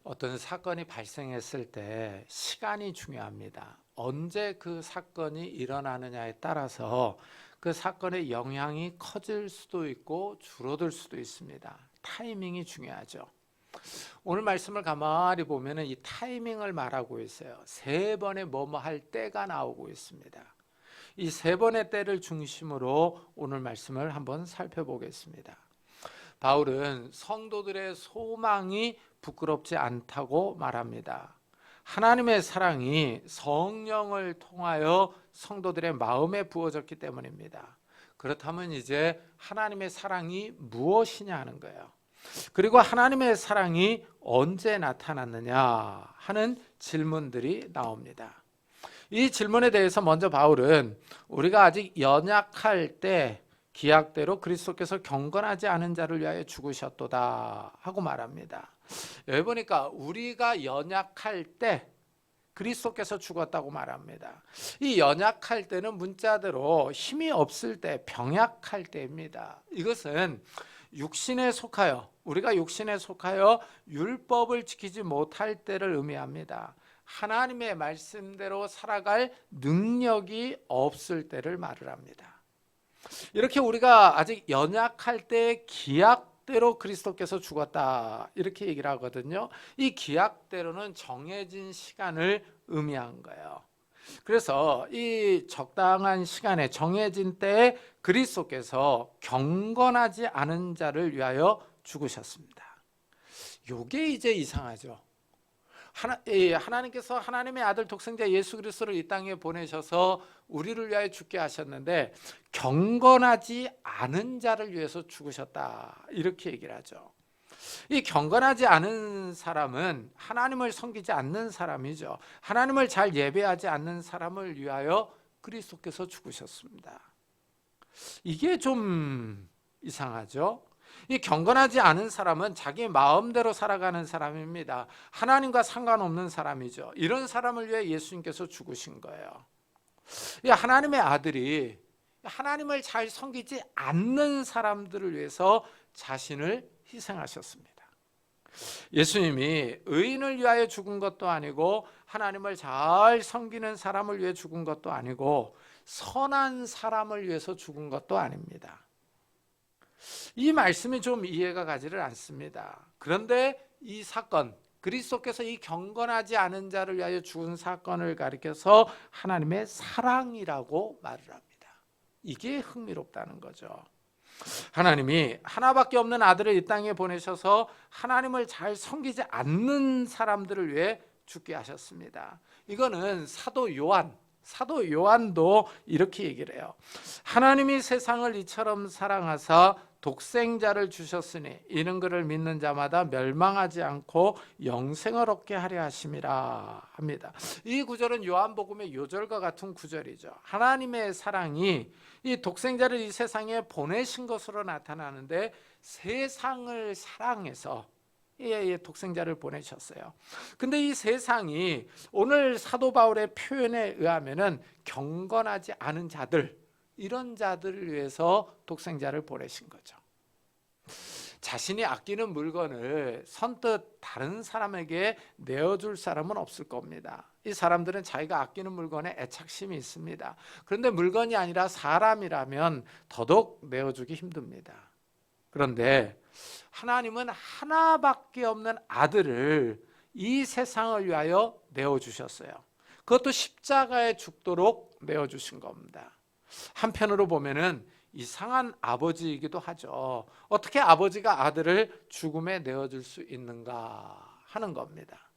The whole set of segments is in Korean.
어떤 사건이 발생했을 때 시간이 중요합니다. 언제 그 사건이 일어나느냐에 따라서 그 사건의 영향이 커질 수도 있고 줄어들 수도 있습니다. 타이밍이 중요하죠. 오늘 말씀을 가만히 보면은 이 타이밍을 말하고 있어요. 세 번의 뭐뭐 할 때가 나오고 있습니다. 이 세 번의 때를 중심으로 오늘 말씀을 한번 살펴보겠습니다. 바울은 성도들의 소망이 부끄럽지 않다고 말합니다. 하나님의 사랑이 성령을 통하여 성도들의 마음에 부어졌기 때문입니다. 그렇다면 이제 하나님의 사랑이 무엇이냐 하는 거예요. 그리고 하나님의 사랑이 언제 나타났느냐 하는 질문들이 나옵니다. 이 질문에 대해서 먼저 바울은 우리가 아직 연약할 때 기약대로 그리스도께서 경건하지 않은 자를 위하여 죽으셨도다 하고 말합니다. 여기 보니까 우리가 연약할 때 그리스도께서 죽었다고 말합니다. 이 연약할 때는 문자대로 힘이 없을 때, 병약할 때입니다. 이것은 육신에 속하여, 우리가 육신에 속하여 율법을 지키지 못할 때를 의미합니다. 하나님의 말씀대로 살아갈 능력이 없을 때를 말을 합니다. 이렇게 우리가 아직 연약할 때 기약대로 그리스도께서 죽었다 이렇게 얘기를 하거든요. 이 기약대로는 정해진 시간을 의미한 거예요. 그래서 이 적당한 시간에 정해진 때에 그리스도께서 경건하지 않은 자를 위하여 죽으셨습니다. 이게 이제 이상하죠. 하나님께서 하나님의 아들 독생자 예수 그리스도를 이 땅에 보내셔서 우리를 위하여 죽게 하셨는데 경건하지 않은 자를 위해서 죽으셨다 이렇게 얘기를 하죠. 이 경건하지 않은 사람은 하나님을 섬기지 않는 사람이죠. 하나님을 잘 예배하지 않는 사람을 위하여 그리스도께서 죽으셨습니다. 이게 좀 이상하죠. 이 경건하지 않은 사람은 자기 마음대로 살아가는 사람입니다. 하나님과 상관없는 사람이죠. 이런 사람을 위해 예수님께서 죽으신 거예요. 이 하나님의 아들이 하나님을 잘 섬기지 않는 사람들을 위해서 자신을 희생하셨습니다. 예수님이 의인을 위하여 죽은 것도 아니고 하나님을 잘 섬기는 사람을 위해 죽은 것도 아니고 선한 사람을 위해서 죽은 것도 아닙니다. 이 말씀이 좀 이해가 가지를 않습니다. 그런데 이 사건, 그리스도께서 이 경건하지 않은 자를 위하여 죽은 사건을 가리켜서 하나님의 사랑이라고 말을 합니다. 이게 흥미롭다는 거죠. 하나님이 하나밖에 없는 아들을 이 땅에 보내셔서 하나님을 잘 섬기지 않는 사람들을 위해 죽게 하셨습니다. 이거는 사도 요한도 이렇게 얘기를 해요. 하나님이 세상을 이처럼 사랑하사 독생자를 주셨으니 이는 그를 믿는 자마다 멸망하지 않고 영생을 얻게 하려 하심이라 합니다. 이 구절은 요한복음의 요절과 같은 구절이죠. 하나님의 사랑이 이 독생자를 이 세상에 보내신 것으로 나타나는데 세상을 사랑해서 독생자를 보내셨어요. 근데 이 세상이 오늘 사도 바울의 표현에 의하면은 경건하지 않은 자들, 이런 자들을 위해서 독생자를 보내신 거죠. 자신이 아끼는 물건을 선뜻 다른 사람에게 내어줄 사람은 없을 겁니다. 이 사람들은 자기가 아끼는 물건에 애착심이 있습니다. 그런데 물건이 아니라 사람이라면 더더욱 내어주기 힘듭니다. 그런데 하나님은 하나밖에 없는 아들을 이 세상을 위하여 내어주셨어요. 그것도 십자가에 죽도록 내어주신 겁니다. 한편으로 보면은 이상한 아버지이기도 하죠. 어떻게 아버지가 아들을 죽음에 내어줄 수 있는가 하는 겁니다.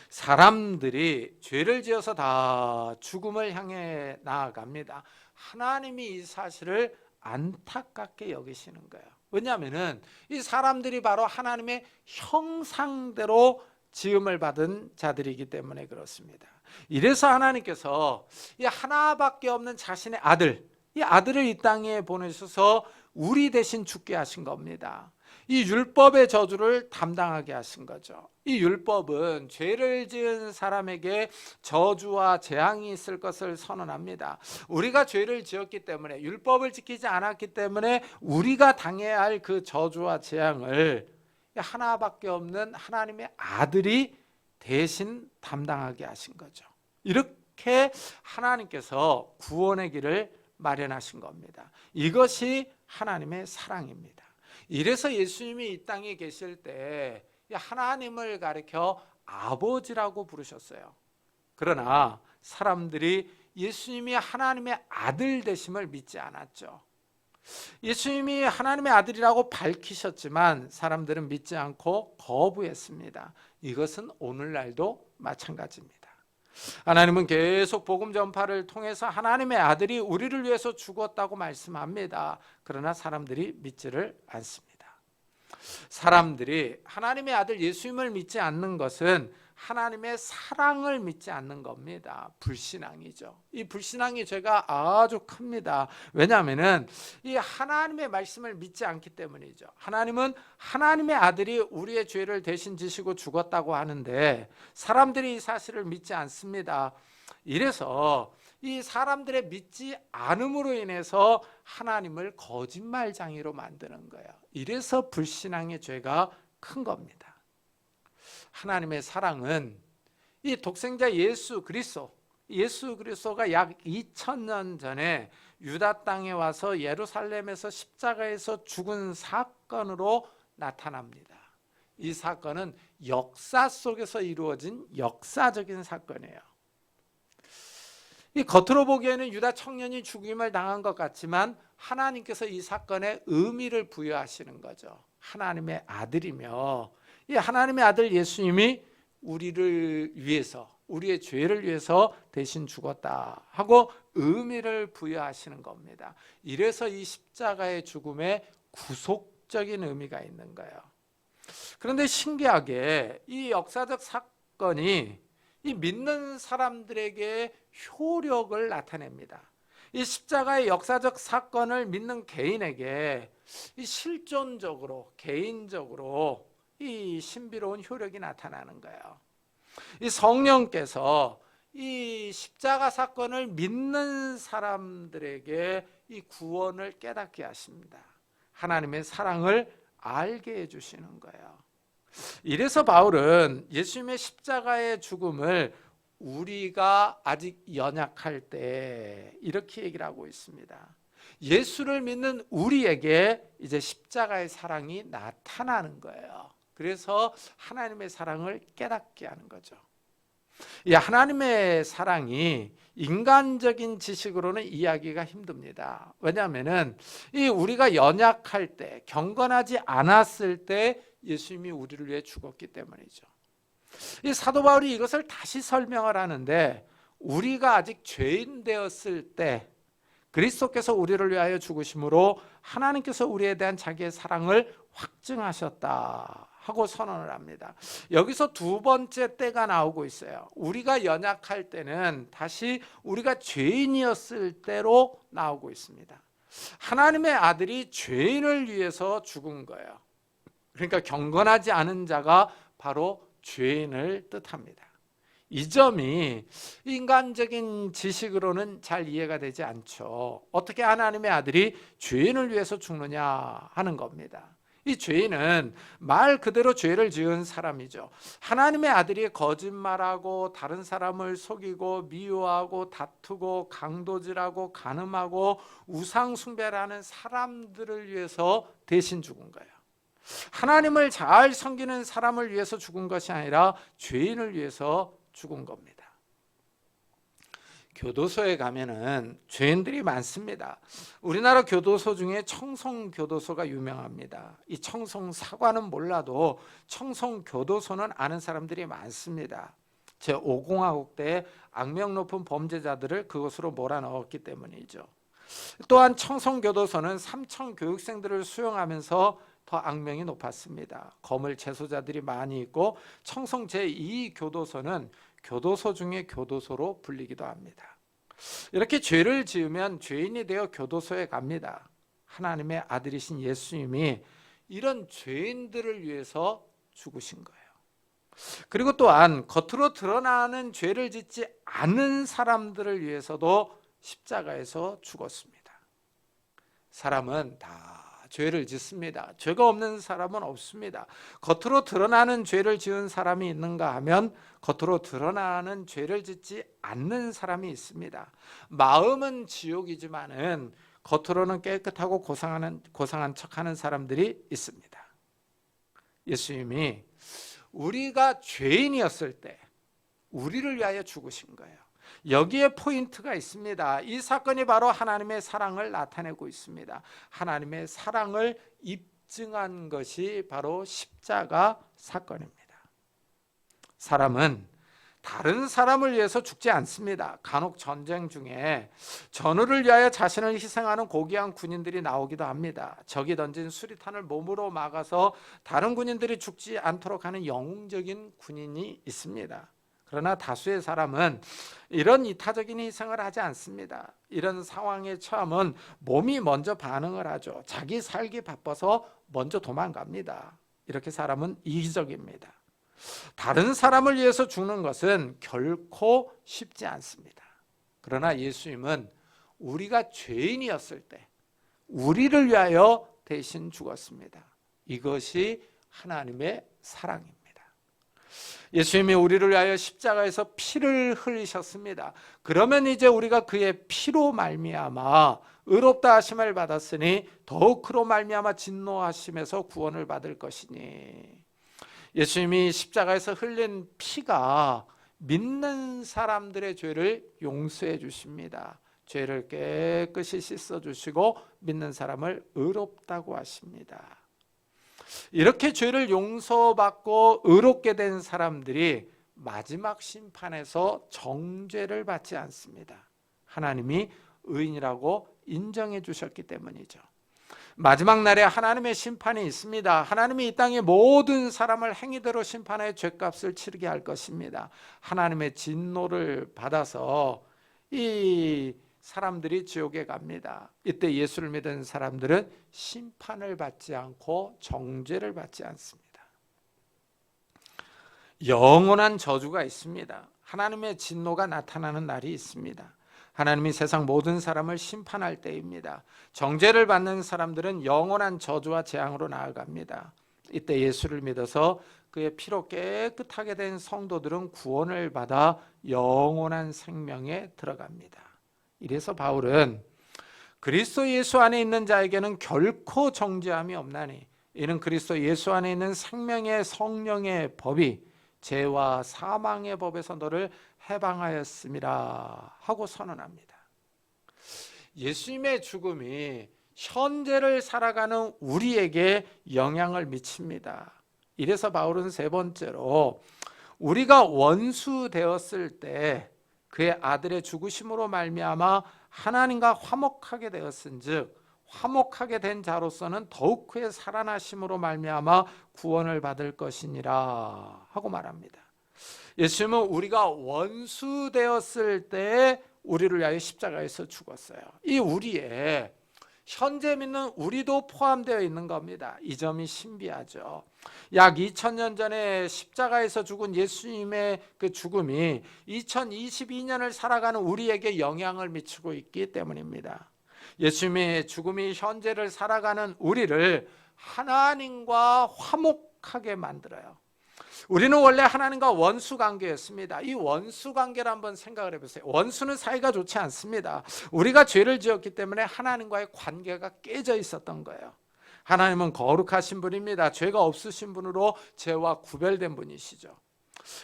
사람들이 죄를 지어서 다 죽음을 향해 나아갑니다. 하나님이 이 사실을 안타깝게 여기시는 거예요. 왜냐하면 이 사람들이 바로 하나님의 형상대로 지음을 받은 자들이기 때문에 그렇습니다. 이래서 하나님께서 이 하나밖에 없는 자신의 아들, 이 아들을 이 땅에 보내셔서 우리 대신 죽게 하신 겁니다. 이 율법의 저주를 담당하게 하신 거죠. 이 율법은 죄를 지은 사람에게 저주와 재앙이 있을 것을 선언합니다. 우리가 죄를 지었기 때문에, 율법을 지키지 않았기 때문에 우리가 당해야 할 그 저주와 재앙을 하나밖에 없는 하나님의 아들이 대신 담당하게 하신 거죠. 이렇게 하나님께서 구원의 길을 마련하신 겁니다. 이것이 하나님의 사랑입니다. 이래서 예수님이 이 땅에 계실 때 하나님을 가리켜 아버지라고 부르셨어요. 그러나 사람들이 예수님이 하나님의 아들 되심을 믿지 않았죠. 예수님이 하나님의 아들이라고 밝히셨지만 사람들은 믿지 않고 거부했습니다. 이것은 오늘날도 마찬가지입니다. 하나님은 계속 복음 전파를 통해서 하나님의 아들이 우리를 위해서 죽었다고 말씀합니다. 그러나 사람들이 믿지를 않습니다. 사람들이 하나님의 아들 예수님을 믿지 않는 것은 하나님의 사랑을 믿지 않는 겁니다. 불신앙이죠. 이 불신앙의 죄가 아주 큽니다. 왜냐하면 이 하나님의 말씀을 믿지 않기 때문이죠. 하나님은 하나님의 아들이 우리의 죄를 대신 지시고 죽었다고 하는데 사람들이 이 사실을 믿지 않습니다. 이래서 이 사람들의 믿지 않음으로 인해서 하나님을 거짓말장이로 만드는 거예요. 이래서 불신앙의 죄가 큰 겁니다. 하나님의 사랑은 이 독생자 예수 그리스도가 약 2000년 전에 유다 땅에 와서 예루살렘에서 십자가에서 죽은 사건으로 나타납니다. 이 사건은 역사 속에서 이루어진 역사적인 사건이에요. 이 겉으로 보기에는 유다 청년이 죽임을 당한 것 같지만 하나님께서 이 사건에 의미를 부여하시는 거죠. 하나님의 아들이며 이 하나님의 아들 예수님이 우리를 위해서 우리의 죄를 위해서 대신 죽었다 하고 의미를 부여하시는 겁니다. 이래서 이 십자가의 죽음에 구속적인 의미가 있는 거예요. 그런데 신기하게 이 역사적 사건이 이 믿는 사람들에게 효력을 나타냅니다. 이 십자가의 역사적 사건을 믿는 개인에게 이 실존적으로 개인적으로 이 신비로운 효력이 나타나는 거예요. 이 성령께서 이 십자가 사건을 믿는 사람들에게 이 구원을 깨닫게 하십니다. 하나님의 사랑을 알게 해주시는 거예요. 이래서 바울은 예수님의 십자가의 죽음을 우리가 아직 연약할 때 이렇게 얘기를 하고 있습니다. 예수를 믿는 우리에게 이제 십자가의 사랑이 나타나는 거예요. 그래서 하나님의 사랑을 깨닫게 하는 거죠. 이 하나님의 사랑이 인간적인 지식으로는 이해하기가 힘듭니다. 왜냐하면 이 우리가 연약할 때, 경건하지 않았을 때 예수님이 우리를 위해 죽었기 때문이죠. 이 사도 바울이 이것을 다시 설명을 하는데 우리가 아직 죄인 되었을 때 그리스도께서 우리를 위하여 죽으심으로 하나님께서 우리에 대한 자기의 사랑을 확증하셨다 하고 선언을 합니다. 여기서 두 번째 때가 나오고 있어요. 우리가 연약할 때는 다시 우리가 죄인이었을 때로 나오고 있습니다. 하나님의 아들이 죄인을 위해서 죽은 거예요. 그러니까 경건하지 않은 자가 바로 죄인을 뜻합니다. 이 점이 인간적인 지식으로는 잘 이해가 되지 않죠. 어떻게 하나님의 아들이 죄인을 위해서 죽느냐 하는 겁니다. 이 죄인은 말 그대로 죄를 지은 사람이죠. 하나님의 아들이 거짓말하고 다른 사람을 속이고 미워하고 다투고 강도질하고 간음하고 우상 숭배를 하는 사람들을 위해서 대신 죽은 거예요. 하나님을 잘 섬기는 사람을 위해서 죽은 것이 아니라 죄인을 위해서 죽은 겁니다. 교도소에 가면은 죄인들이 많습니다. 우리나라 교도소 중에 청송교도소가 유명합니다. 이 청송사관은 몰라도 청송교도소는 아는 사람들이 많습니다. 제5공화국 때 악명 높은 범죄자들을 그곳으로 몰아넣었기 때문이죠. 또한 청송교도소는 삼청 교육생들을 수용하면서 더 악명이 높았습니다. 거물 재소자들이 많이 있고 청송 제2교도소는 교도소 중에 교도소로 불리기도 합니다. 이렇게 죄를 지으면 죄인이 되어 교도소에 갑니다. 하나님의 아들이신 예수님이 이런 죄인들을 위해서 죽으신 거예요. 그리고 또한 겉으로 드러나는 죄를 짓지 않은 사람들을 위해서도 십자가에서 죽었습니다. 사람은 다 죄를 짓습니다. 죄가 없는 사람은 없습니다. 겉으로 드러나는 죄를 지은 사람이 있는가 하면 겉으로 드러나는 죄를 짓지 않는 사람이 있습니다. 마음은 지옥이지만은 겉으로는 깨끗하고 고상한 척하는 사람들이 있습니다. 예수님이 우리가 죄인이었을 때 우리를 위하여 죽으신 거예요. 여기에 포인트가 있습니다. 이 사건이 바로 하나님의 사랑을 나타내고 있습니다. 하나님의 사랑을 입증한 것이 바로 십자가 사건입니다. 사람은 다른 사람을 위해서 죽지 않습니다. 간혹 전쟁 중에 전우를 위하여 자신을 희생하는 고귀한 군인들이 나오기도 합니다. 적이 던진 수리탄을 몸으로 막아서 다른 군인들이 죽지 않도록 하는 영웅적인 군인이 있습니다. 그러나 다수의 사람은 이런 이타적인 희생을 하지 않습니다. 이런 상황에 처하면 몸이 먼저 반응을 하죠. 자기 살기 바빠서 먼저 도망갑니다. 이렇게 사람은 이기적입니다. 다른 사람을 위해서 죽는 것은 결코 쉽지 않습니다. 그러나 예수님은 우리가 죄인이었을 때 우리를 위하여 대신 죽었습니다. 이것이 하나님의 사랑입니다. 예수님이 우리를 위하여 십자가에서 피를 흘리셨습니다. 그러면 이제 우리가 그의 피로 말미암아 의롭다 하심을 받았으니 더욱 그로 말미암아 진노하심에서 구원을 받을 것이니, 예수님이 십자가에서 흘린 피가 믿는 사람들의 죄를 용서해 주십니다. 죄를 깨끗이 씻어주시고 믿는 사람을 의롭다고 하십니다. 이렇게 죄를 용서받고 의롭게 된 사람들이 마지막 심판에서 정죄를 받지 않습니다. 하나님이 의인이라고 인정해 주셨기 때문이죠. 마지막 날에 하나님의 심판이 있습니다. 하나님이 이 땅의 모든 사람을 행위대로 심판하여 죄값을 치르게 할 것입니다. 하나님의 진노를 받아서 이 사람들이 지옥에 갑니다. 이때 예수를 믿은 사람들은 심판을 받지 않고 정죄를 받지 않습니다. 영원한 저주가 있습니다. 하나님의 진노가 나타나는 날이 있습니다. 하나님이 세상 모든 사람을 심판할 때입니다. 정죄를 받는 사람들은 영원한 저주와 재앙으로 나아갑니다. 이때 예수를 믿어서 그의 피로 깨끗하게 된 성도들은 구원을 받아 영원한 생명에 들어갑니다. 이래서 바울은 그리스도 예수 안에 있는 자에게는 결코 정죄함이 없나니 이는 그리스도 예수 안에 있는 생명의 성령의 법이 죄와 사망의 법에서 너를 해방하였음이라 하고 선언합니다. 예수님의 죽음이 현재를 살아가는 우리에게 영향을 미칩니다. 이래서 바울은 세 번째로 우리가 원수 되었을 때 그의 아들의 죽으심으로 말미암아 하나님과 화목하게 되었은즉 화목하게 된 자로서는 더욱 그의 살아나심으로 말미암아 구원을 받을 것이니라 하고 말합니다. 예수님은 우리가 원수 되었을 때 우리를 위하여 십자가에서 죽었어요. 이 우리에 현재 믿는 우리도 포함되어 있는 겁니다. 이 점이 신비하죠. 약 2000년 전에 십자가에서 죽은 예수님의 그 죽음이 2022년을 살아가는 우리에게 영향을 미치고 있기 때문입니다. 예수님의 죽음이 현재를 살아가는 우리를 하나님과 화목하게 만들어요. 우리는 원래 하나님과 원수 관계였습니다. 이 원수 관계를 한번 생각을 해보세요. 원수는 사이가 좋지 않습니다. 우리가 죄를 지었기 때문에 하나님과의 관계가 깨져 있었던 거예요. 하나님은 거룩하신 분입니다. 죄가 없으신 분으로 죄와 구별된 분이시죠.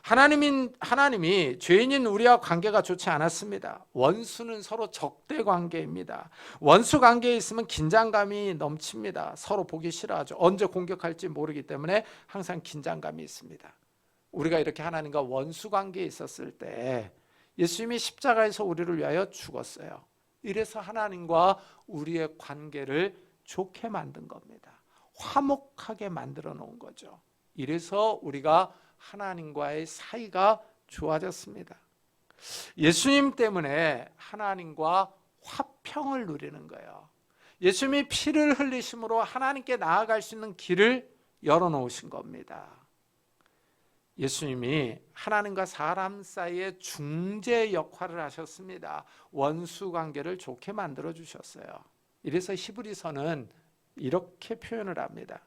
하나님이 죄인인 우리와 관계가 좋지 않았습니다. 원수는 서로 적대 관계입니다. 원수 관계에 있으면 긴장감이 넘칩니다. 서로 보기 싫어하죠. 언제 공격할지 모르기 때문에 항상 긴장감이 있습니다. 우리가 이렇게 하나님과 원수 관계에 있었을 때 예수님이 십자가에서 우리를 위하여 죽었어요. 이래서 하나님과 우리의 관계를 좋게 만든 겁니다. 화목하게 만들어 놓은 거죠. 이래서 우리가 하나님과의 사이가 좋아졌습니다. 예수님 때문에 하나님과 화평을 누리는 거예요. 예수님이 피를 흘리심으로 하나님께 나아갈 수 있는 길을 열어놓으신 겁니다. 예수님이 하나님과 사람 사이의 중재 역할을 하셨습니다. 원수 관계를 좋게 만들어 주셨어요. 이래서 히브리서는 이렇게 표현을 합니다.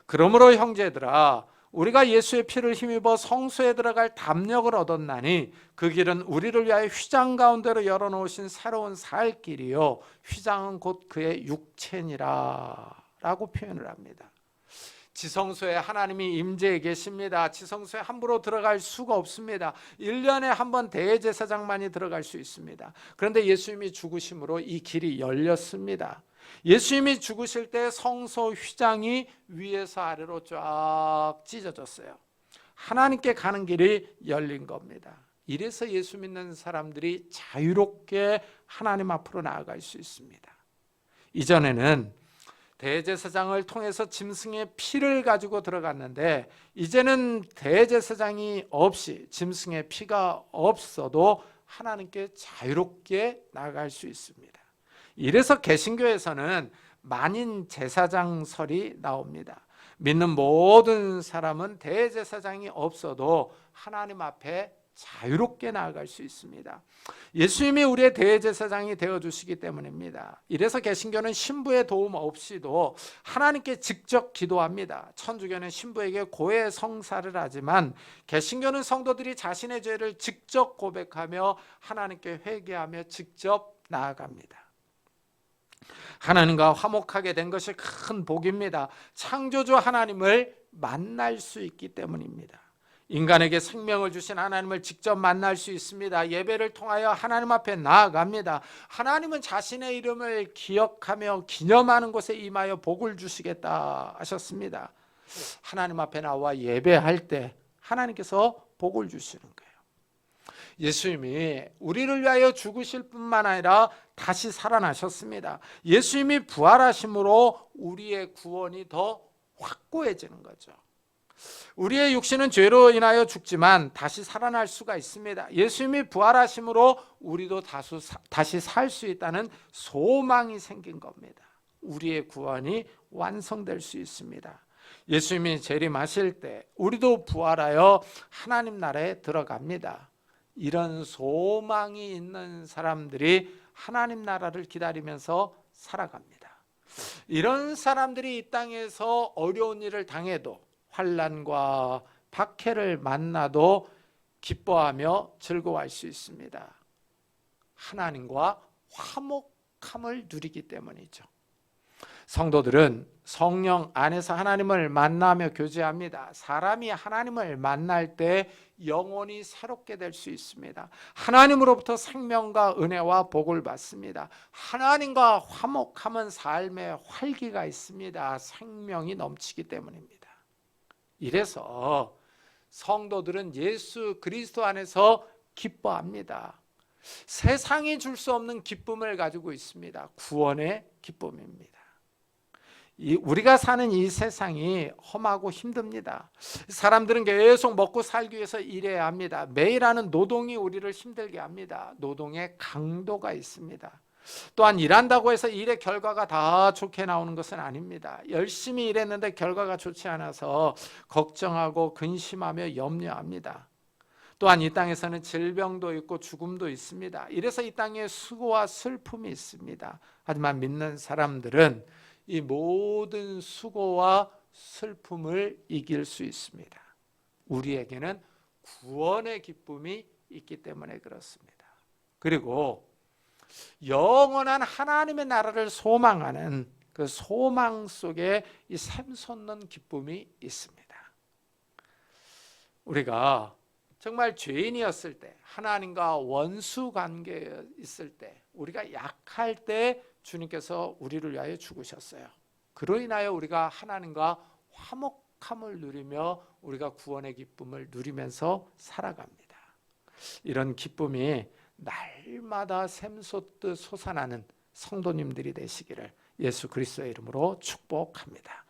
그러므로 형제들아, 우리가 예수의 피를 힘입어 성소에 들어갈 담력을 얻었나니 그 길은 우리를 위하여 휘장 가운데로 열어놓으신 새로운 살 길이요 휘장은 곧 그의 육체니라 라고 표현을 합니다. 지성소에 하나님이 임재해 계십니다. 지성소에 함부로 들어갈 수가 없습니다. 1년에 한 번 대제사장만이 들어갈 수 있습니다. 그런데 예수님이 죽으심으로 이 길이 열렸습니다. 예수님이 죽으실 때 성소 휘장이 위에서 아래로 쫙 찢어졌어요. 하나님께 가는 길이 열린 겁니다. 이래서 예수 믿는 사람들이 자유롭게 하나님 앞으로 나아갈 수 있습니다. 이전에는 대제사장을 통해서 짐승의 피를 가지고 들어갔는데 이제는 대제사장이 없이 짐승의 피가 없어도 하나님께 자유롭게 나아갈 수 있습니다. 이래서 개신교에서는 만인 제사장설이 나옵니다. 믿는 모든 사람은 대제사장이 없어도 하나님 앞에 자유롭게 나아갈 수 있습니다. 예수님이 우리의 대제사장이 되어주시기 때문입니다. 이래서 개신교는 신부의 도움 없이도 하나님께 직접 기도합니다. 천주교는 신부에게 고해 성사를 하지만 개신교는 성도들이 자신의 죄를 직접 고백하며 하나님께 회개하며 직접 나아갑니다. 하나님과 화목하게 된 것이 큰 복입니다. 창조주 하나님을 만날 수 있기 때문입니다. 인간에게 생명을 주신 하나님을 직접 만날 수 있습니다. 예배를 통하여 하나님 앞에 나아갑니다. 하나님은 자신의 이름을 기억하며 기념하는 곳에 임하여 복을 주시겠다 하셨습니다. 하나님 앞에 나와 예배할 때 하나님께서 복을 주시는 거예요. 예수님이 우리를 위하여 죽으실 뿐만 아니라 다시 살아나셨습니다. 예수님이 부활하심으로 우리의 구원이 더 확고해지는 거죠. 우리의 육신은 죄로 인하여 죽지만 다시 살아날 수가 있습니다. 예수님이 부활하심으로 우리도 다시 살 수 있다는 소망이 생긴 겁니다. 우리의 구원이 완성될 수 있습니다. 예수님이 재림하실 때 우리도 부활하여 하나님 나라에 들어갑니다. 이런 소망이 있는 사람들이 하나님 나라를 기다리면서 살아갑니다. 이런 사람들이 이 땅에서 어려운 일을 당해도 환난과 박해를 만나도 기뻐하며 즐거워할 수 있습니다. 하나님과 화목함을 누리기 때문이죠. 성도들은 성령 안에서 하나님을 만나며 교제합니다. 사람이 하나님을 만날 때 영혼이 새롭게 될 수 있습니다. 하나님으로부터 생명과 은혜와 복을 받습니다. 하나님과 화목하면 삶에 활기가 있습니다. 생명이 넘치기 때문입니다. 이래서 성도들은 예수 그리스도 안에서 기뻐합니다. 세상이 줄 수 없는 기쁨을 가지고 있습니다. 구원의 기쁨입니다. 우리가 사는 이 세상이 험하고 힘듭니다. 사람들은 계속 먹고 살기 위해서 일해야 합니다. 매일 하는 노동이 우리를 힘들게 합니다. 노동의 강도가 있습니다. 또한 일한다고 해서 일의 결과가 다 좋게 나오는 것은 아닙니다. 열심히 일했는데 결과가 좋지 않아서 걱정하고 근심하며 염려합니다. 또한 이 땅에서는 질병도 있고 죽음도 있습니다. 이래서 이 땅에 수고와 슬픔이 있습니다. 하지만 믿는 사람들은 이 모든 수고와 슬픔을 이길 수 있습니다. 우리에게는 구원의 기쁨이 있기 때문에 그렇습니다. 그리고 영원한 하나님의 나라를 소망하는 그 소망 속에 이 샘솟는 기쁨이 있습니다. 우리가 정말 죄인이었을 때, 하나님과 원수 관계에 있을 때, 우리가 약할 때 주님께서 우리를 위하여 죽으셨어요. 그로 인하여 우리가 하나님과 화목함을 누리며 우리가 구원의 기쁨을 누리면서 살아갑니다. 이런 기쁨이 날마다 샘솟듯 솟아나는 성도님들이 되시기를 예수 그리스도의 이름으로 축복합니다.